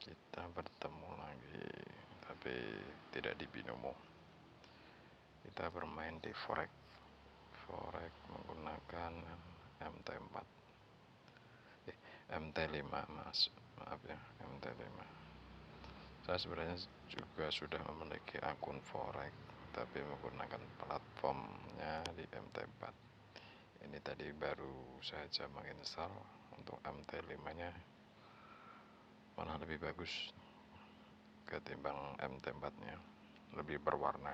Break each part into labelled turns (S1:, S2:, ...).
S1: Kita bertemu lagi, tapi tidak di binomo. Kita bermain di forex menggunakan MT4 MT5, maaf ya, MT5. Saya sebenarnya juga sudah memiliki akun forex, tapi menggunakan platformnya di MT4. Ini tadi baru saja menginstal. Untuk MT5 nya malah lebih bagus ketimbang MT4 nya, lebih berwarna,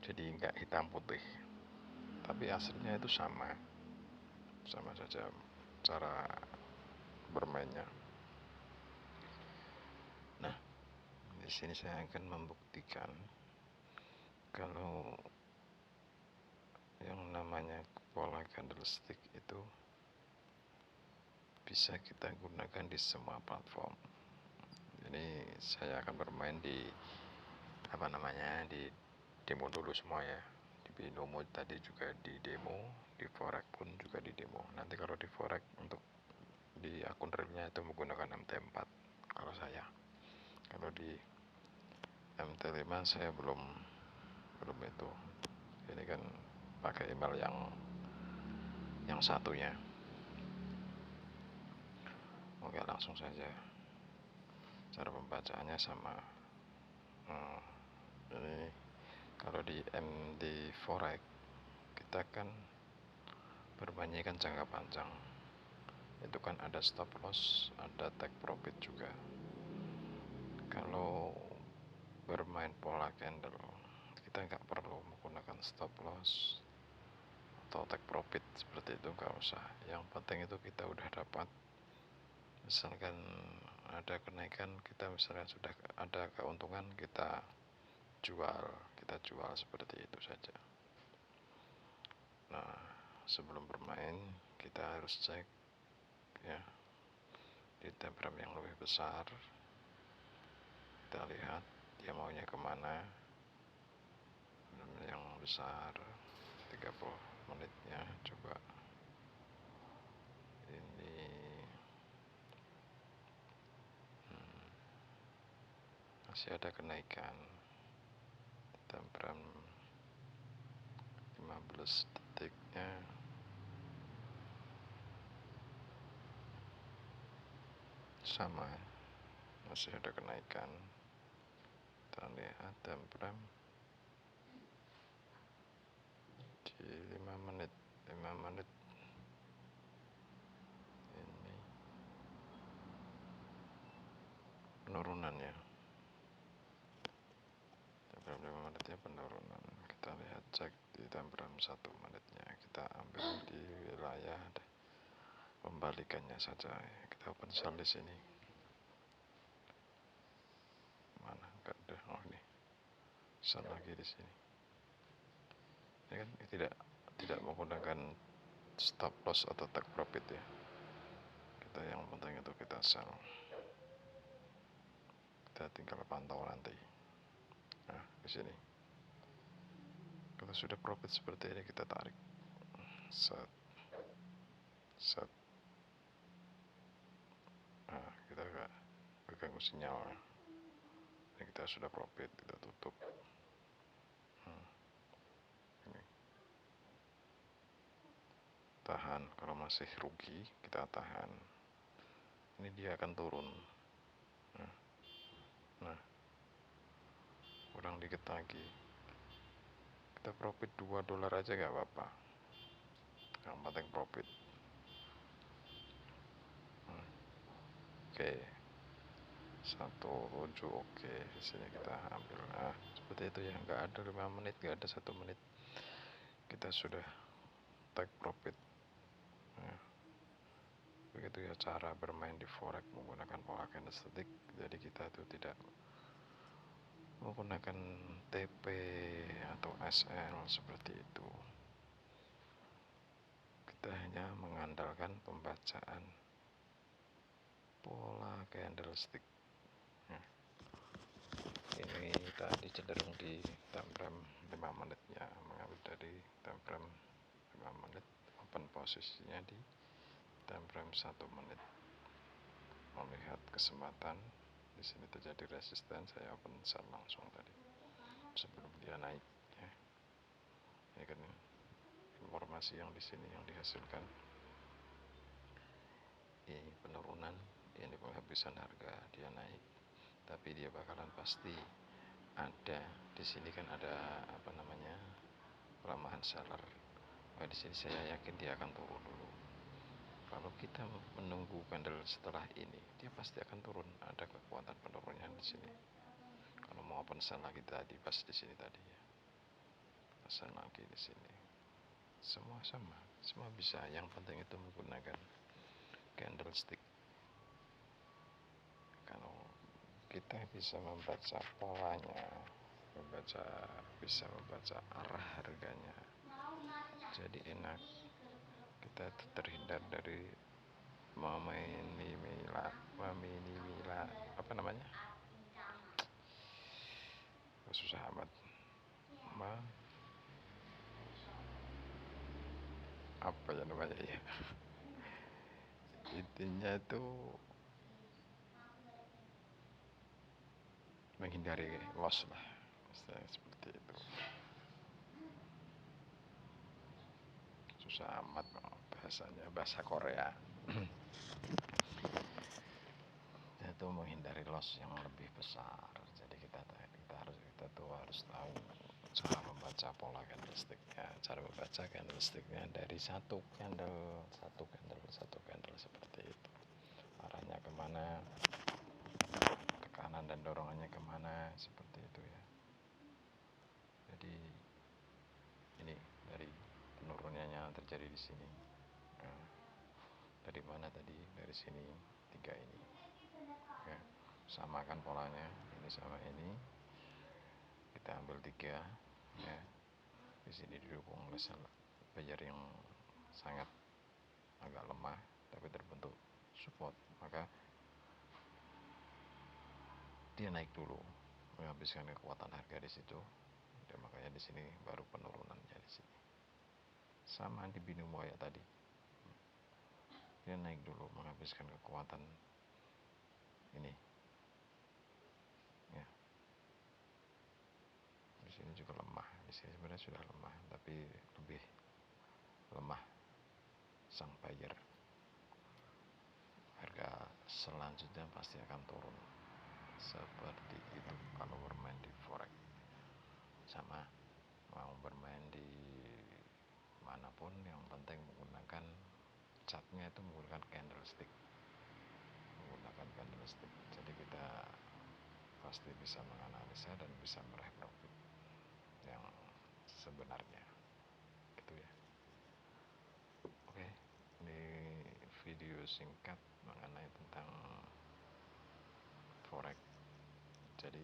S1: jadi nggak hitam putih, tapi aslinya itu sama saja cara bermainnya. Nah, di sini saya akan membuktikan kalau yang namanya pola candlestick itu bisa kita gunakan di semua platform. Ini saya akan bermain di di demo dulu semua ya. Di binomo tadi juga di demo, di forex pun juga di demo. Nanti kalau di forex untuk di akun realnya itu menggunakan MT4 kalau saya. Kalau di MT5 saya belum itu. Ini kan pakai email yang satunya. Oke, langsung saja. Cara pembacaannya sama. Ini kalau di MD forex kita kan bermainnya kan jangka panjang. Itu kan ada stop loss, ada take profit juga. Kalau bermain pola candle kita nggak perlu menggunakan stop loss atau take profit, seperti itu nggak usah. Yang penting itu kita udah dapat, misalkan ada kenaikan, kita misalnya sudah ada keuntungan, kita jual seperti itu saja. Nah, sebelum bermain kita harus cek ya di time frame yang lebih besar. Kita lihat dia maunya kemana. Yang besar 30 menitnya coba ini. Masih ada kenaikan time frame 15 detiknya sama, masih ada kenaikan. Kita lihat time frame di 5 menit ini penurunannya. Time frame 5 menitnya penurunan. Kita lihat cek di time frame 1 menitnya. Kita ambil di wilayah pembalikannya saja. Kita open sell di sini. Mana? Enggak ada. Oh, ini. Sell lagi di sini. Ini kan tidak menggunakan stop loss atau take profit ya. Kita yang penting itu kita sell. Kita tinggal pantau nanti. Nah, di sini. Kalau sudah profit seperti ini kita tarik. Set. Nah, kita ganggu sinyal. Ini kita sudah profit, kita tutup. Ini. Tahan, kalau masih rugi kita tahan. Ini dia akan turun. Nah, kurang dikit lagi. Kita profit $2 aja gak apa-apa. Yang penting profit. Oke. 17, oke. Di sini kita ambil. Nah, seperti itu ya. Nggak ada 5 menit, nggak ada 1 menit. Kita sudah take profit. Nah, begitu ya cara bermain di forex menggunakan pola candlestick. Jadi kita itu tidak menggunakan TP atau SL seperti itu. Kita hanya mengandalkan pembacaan pola candlestick. Ini tadi cenderung di time frame 5 menitnya, mengambil dari time frame 5 menit, open posisinya di time frame 1 menit, melihat kesempatan di sini terjadi resisten, saya open sell langsung tadi sebelum dia naik ya. Ini kan informasi yang di sini yang dihasilkan, ini penurunan, ini penghabisan harga, dia naik, tapi dia bakalan pasti ada di sini kan ada apa namanya pelemahan seller. Di sini saya yakin dia akan turun dulu. Kalau kita menunggu candle setelah ini, dia pasti akan turun. Ada kekuatan penurunnya di sini. Kalau mau open sell lagi tadi, pas di sini tadi ya, pesan lagi di sini. Semua sama, semua bisa. Yang penting itu menggunakan candlestick. Kalau kita bisa membaca polanya, bisa membaca arah harganya, jadi enak. Kita terhindar dari meminimila apa namanya, susah amat, apa ya namanya ya, intinya itu menghindari loss lah, seperti itu. Susah amat bahasanya, bahasa Korea. Itu menghindari loss yang lebih besar. Jadi kita harus tahu cara membaca pola candlesticknya, cara membaca candlesticknya dari satu candle seperti itu. Arahnya kemana, tekanan dan dorongannya kemana, seperti itu ya. Jadi ini dari penurunannya yang terjadi di sini. Nah, dari mana tadi? Dari sini, 3 ini. Ya, samakan polanya, ini sama ini. Kita ambil 3 ya. Di sini didukung oleh buyer yang sangat agak lemah, tapi terbentuk support, maka dia naik dulu, menghabiskan kekuatan harga di situ. Dan makanya di sini baru penurunannya di sini. Sama di binomo ya tadi, dia naik dulu, menghabiskan kekuatan ini. Ya. Di sini juga lemah. Di sini sebenarnya sudah lemah, tapi lebih lemah sang buyer. Harga selanjutnya pasti akan turun. Seperti itu kalau bermain di forex. Sama mau bermain di manapun, yang penting menggunakan chartnya itu menggunakan candlestick. Jadi kita pasti bisa menganalisa dan bisa meraih profit yang sebenarnya gitu ya. Oke, ini video singkat mengenai tentang forex. Jadi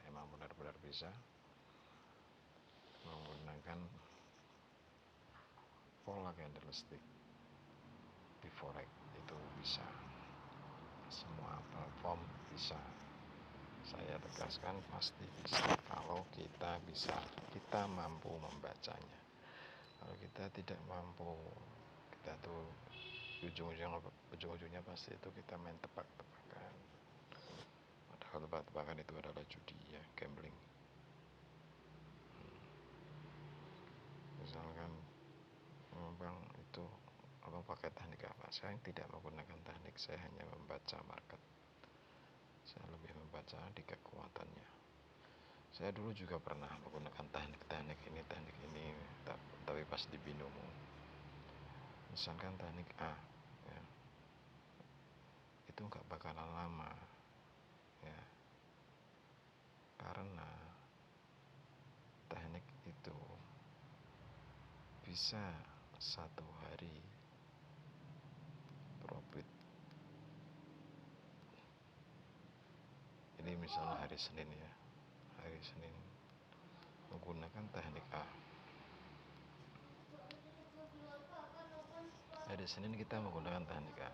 S1: emang benar-benar bisa menggunakan pola candlestick di forex, itu bisa. Semua platform bisa. Saya tegaskan pasti bisa kalau kita mampu membacanya. Kalau kita tidak mampu, kita tuh ujung-ujungnya pasti itu kita main tebak-tebakan. Padahal tebak-tebakan itu adalah judi ya, gambling. Misalkan bang itu abang pakai teknik apa? Saya tidak menggunakan teknik, saya hanya membaca market. Saya lebih membaca di kekuatannya. Saya dulu juga pernah menggunakan teknik ini, tapi pas di binomo. Misalkan teknik A ya, itu nggak bakalan lama ya, karena teknik itu bisa 1 hari profit. Ini misalnya hari Senin ya, hari Senin menggunakan teknik A. Hari Senin kita menggunakan teknik A,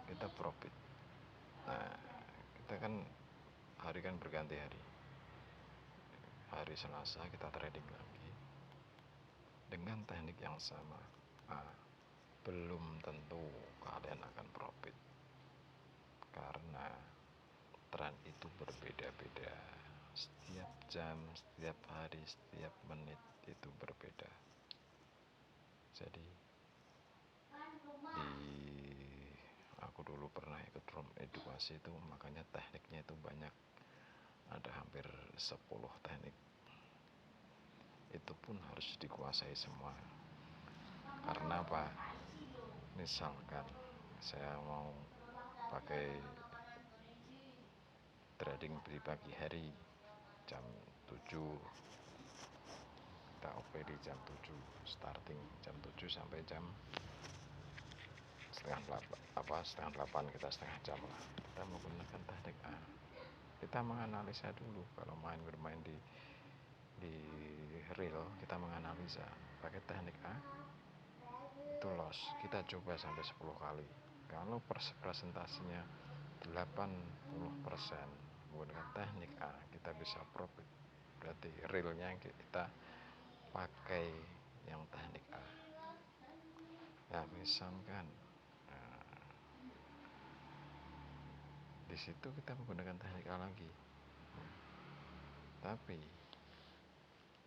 S1: kita profit. Nah, kita kan hari kan berganti hari. Hari Selasa kita trading lagi dengan teknik yang sama. Belum tentu kalian akan profit, jam, setiap hari, setiap menit itu berbeda. Jadi aku dulu pernah ikut room edukasi itu, makanya tekniknya itu banyak, ada hampir 10 teknik. Itu pun harus dikuasai semua. Karena apa? Misalkan saya mau pakai trading di pagi hari jam 7, kita OP di jam 7, starting jam 7 sampai jam setengah 8 kita setengah jam lah. Kita menggunakan teknik A. Kita menganalisa dulu. Kalau bermain di real, kita menganalisa pakai teknik A itu loss. Kita coba sampai 10 kali. Kalau presentasinya 80% menggunakan teknik A, kita bisa profit. Berarti realnya kita pakai yang teknik A. Ya misalkan di situ kita menggunakan teknik A lagi, tapi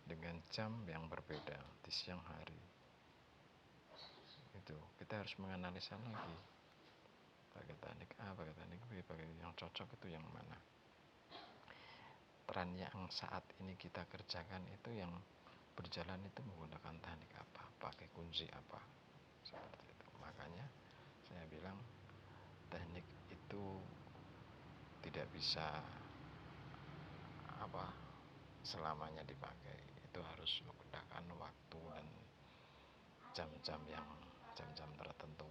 S1: dengan jam yang berbeda di siang hari. Itu kita harus menganalisa lagi, pakai teknik A, pakai teknik B, pakai yang cocok itu yang mana. Tren yang saat ini kita kerjakan itu yang berjalan itu menggunakan teknik apa, pakai kunci apa, seperti itu. Makanya saya bilang teknik itu tidak bisa selamanya dipakai. Itu harus menggunakan waktu dan jam-jam tertentu.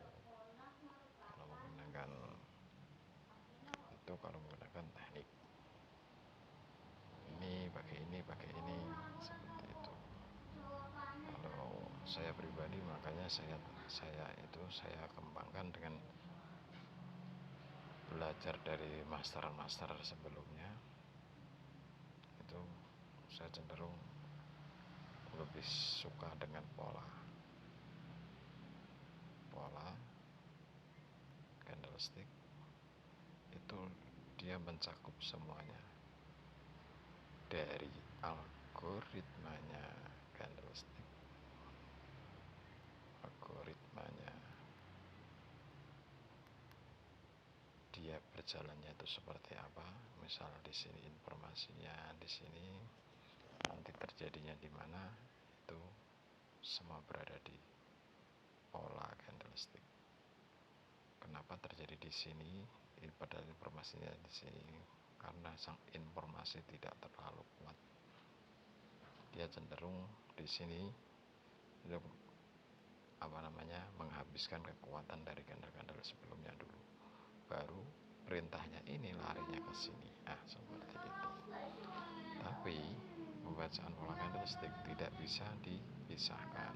S1: Kalau menggunakan teknik ini pakai ini seperti itu. Kalau saya pribadi, makanya saya kembangkan dengan belajar dari master sebelumnya. Itu saya cenderung lebih suka dengan pola candlestick. Itu dia mencakup semuanya, dari algoritmanya candlestick, dia berjalannya itu seperti apa. Misal di sini informasinya, di sini nanti terjadinya di mana, itu semua berada di pola candlestick. Kenapa terjadi di sini? Padahal informasinya di sini, karena sang informasi tidak terlalu kuat. Dia cenderung di sini menghabiskan kekuatan dari candle-candle sebelumnya dulu. Baru perintahnya ini larinya ke sini. Seperti itu. Tapi pembacaan pola candlestick tidak bisa dipisahkan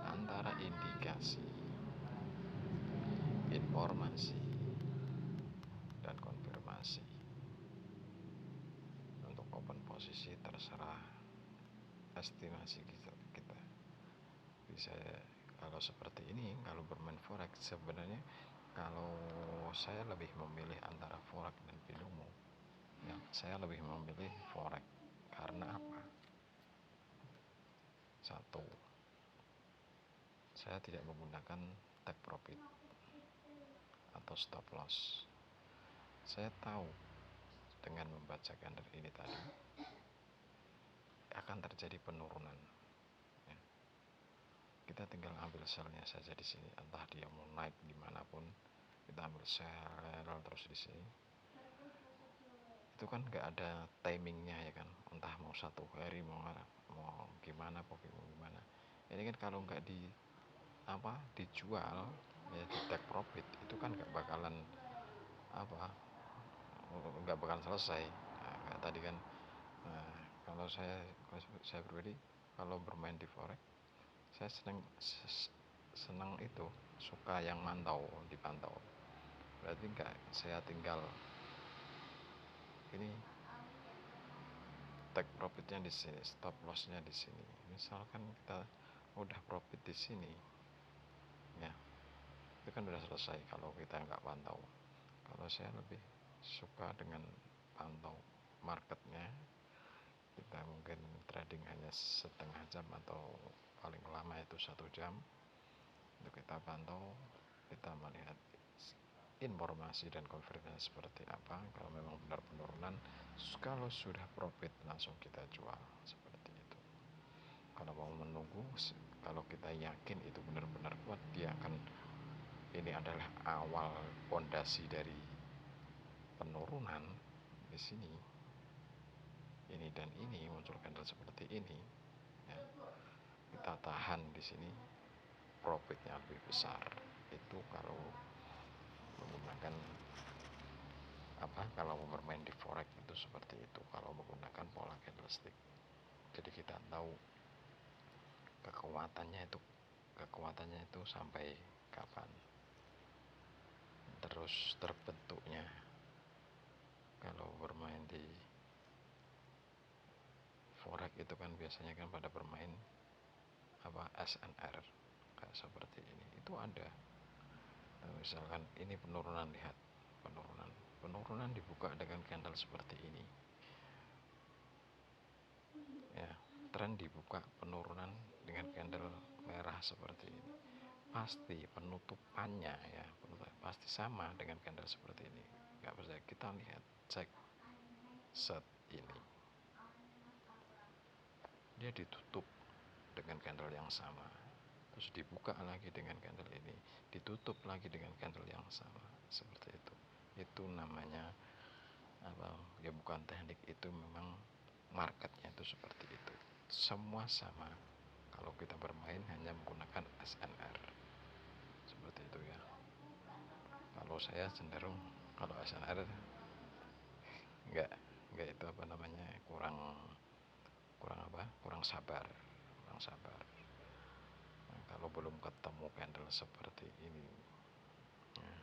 S1: antara indikasi, informasi, dan konfirmasi. Untuk open posisi terserah estimasi kita bisa. Kalau seperti ini, kalau bermain forex, sebenarnya kalau saya lebih memilih antara forex dan binomo, ya saya lebih memilih forex. Karena apa? Satu, saya tidak menggunakan take profit atau stop loss. Saya tahu dengan membaca candle ini tadi akan terjadi penurunan. Kita tinggal ambil selnya saja di sini. Entah dia mau naik dimanapun, kita ambil sell terus di sini. Itu kan nggak ada timingnya ya kan. Entah mau 1 hari, mau gimana, gimana. Ini kan kalau nggak dijual ya, di take profit, itu kan nggak bakalan selesai. Kayak tadi kan. Kalau saya pribadi, kalau bermain di forex, saya senang itu, suka yang dipantau. Berarti enggak, saya tinggal ini take profitnya di sini, stop lossnya di sini. Misalkan kita udah profit di sini, ya itu kan udah selesai kalau kita nggak pantau. Kalau saya lebih suka dengan pantau marketnya, kita mungkin trading hanya setengah jam atau paling lama itu 1 jam untuk kita pantau, kita melihat informasi dan konfirmasi seperti apa. Kalau memang benar penurunan, kalau sudah profit langsung kita jual seperti itu. Kalau mau menunggu, kalau kita yakin itu benar-benar kuat, dia akan, ini adalah awal pondasi dari penurunan di sini, ini dan ini muncul candle seperti ini ya, kita tahan di sini, profitnya lebih besar. Itu kalau menggunakan kalau bermain di forex itu seperti itu, kalau menggunakan pola candlestick. Jadi kita tahu kekuatannya itu sampai kapan, terus terbentuknya. Kalau bermain di forex itu kan biasanya kan pada bermain SNR kayak seperti ini, itu ada. Nah, misalkan ini penurunan, lihat penurunan dibuka dengan candle seperti ini ya, tren dibuka penurunan dengan candle merah seperti ini, pasti penutupannya ya pasti sama dengan candle seperti ini. Nggak percaya, kita lihat, cek set ini, dia ditutup dengan candle yang sama, terus dibuka lagi dengan candle ini, ditutup lagi dengan candle yang sama seperti itu. Itu namanya ya bukan teknik, itu memang marketnya itu seperti itu, semua sama. Kalau kita bermain hanya menggunakan SNR seperti itu ya. Kalau saya cenderung kalau SNR enggak itu kurang sabar. Nah, kalau belum ketemu candle seperti ini ya,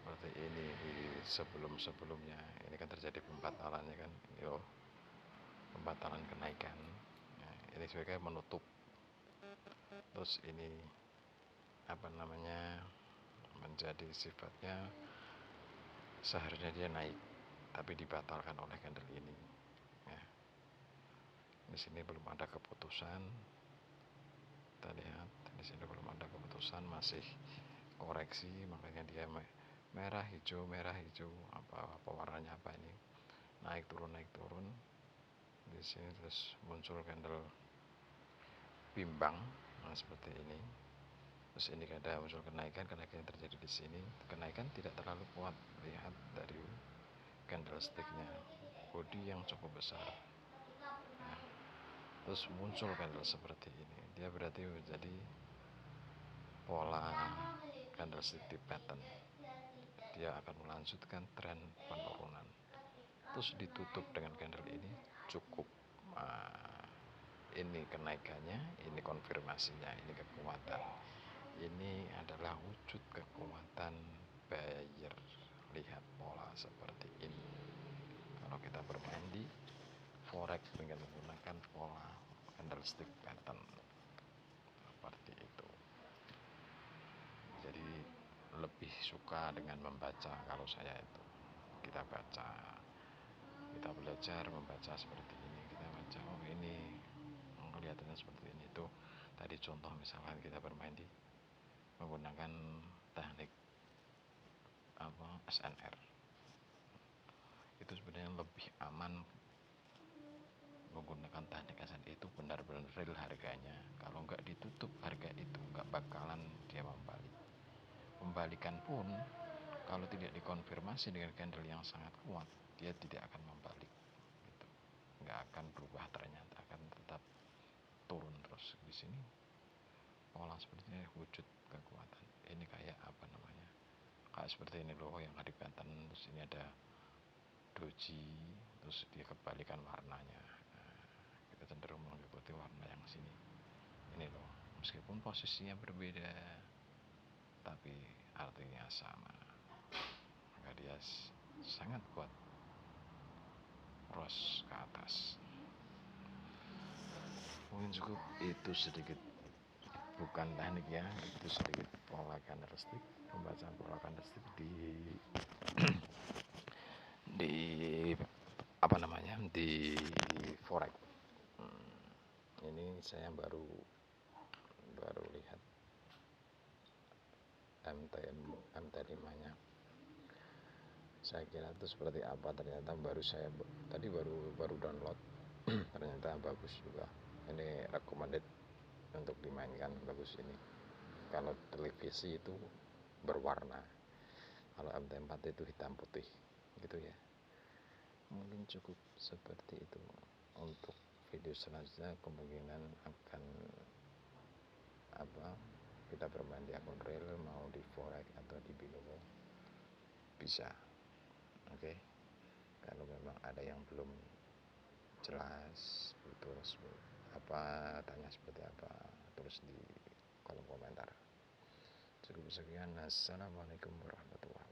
S1: seperti ini di sebelumnya ini kan terjadi pembatalannya kan, pembatalan kenaikan ya, ini sebagai menutup, terus ini menjadi sifatnya seharusnya dia naik tapi dibatalkan oleh candle ini ya. Di sini belum ada keputusan, kita lihat di sini belum ada keputusan, masih koreksi, makanya dia merah hijau apa warnanya apa ini, naik turun di sini. Terus muncul candle bimbang seperti ini, terus ini ada muncul kenaikan yang terjadi di sini. Kenaikan tidak terlalu kuat, lihat dari candlesticknya, body yang cukup besar nah, terus muncul candle seperti ini, dia berarti menjadi pola candlestick di pattern, dia akan melanjutkan tren penurunan, terus ditutup dengan candle ini cukup. Ini kenaikannya, ini konfirmasinya, ini kekuatan, ini adalah wujud kekuatan buyer. Lihat pola seperti ini kalau kita bermain di forex dengan menggunakan pola candlestick pattern seperti itu. Jadi lebih suka dengan membaca. Kalau saya itu kita baca, kita belajar membaca seperti ini, kita baca ini kelihatannya seperti ini. Itu tadi contoh misalkan kita bermain di menggunakan teknik SNR, itu sebenarnya lebih aman menggunakan teknik SNR. Itu benar-benar real harganya. Kalau nggak ditutup harga itu nggak bakalan dia membalikan pun kalau tidak dikonfirmasi dengan candle yang sangat kuat, dia tidak akan membalik gitu. Nggak akan berubah, ternyata akan tetap turun terus. Di sini pola sepertinya wujud kekuatan. Ini kayak kayak seperti ini loh yang ada pattern, terus ini ada doji, terus dia kebalikan warnanya. Nah, kita cenderung mengikuti warna yang sini ini loh, meskipun posisinya berbeda tapi artinya sama, maka dia sangat kuat cross ke atas. Mungkin cukup itu sedikit, bukan teknik ya, itu sedikit pola candlestick, pembacaan pola candlestick di di saya baru lihat MT5 nya. Saya kira itu seperti apa, ternyata tadi baru download. Ternyata bagus juga. Ini recommended untuk dimainkan, bagus ini. Kalau televisi itu berwarna, kalau MT4 itu hitam putih gitu ya. Mungkin cukup seperti itu. Untuk video selanjutnya kemungkinan akan kita bermain di akun real, mau di forex atau di binomo bisa. Oke. Kalau memang ada yang belum jelas, butuh tanya seperti apa, tulis di kolom komentar. Cukup sekian. Assalamualaikum warahmatullahi wabarakatuh.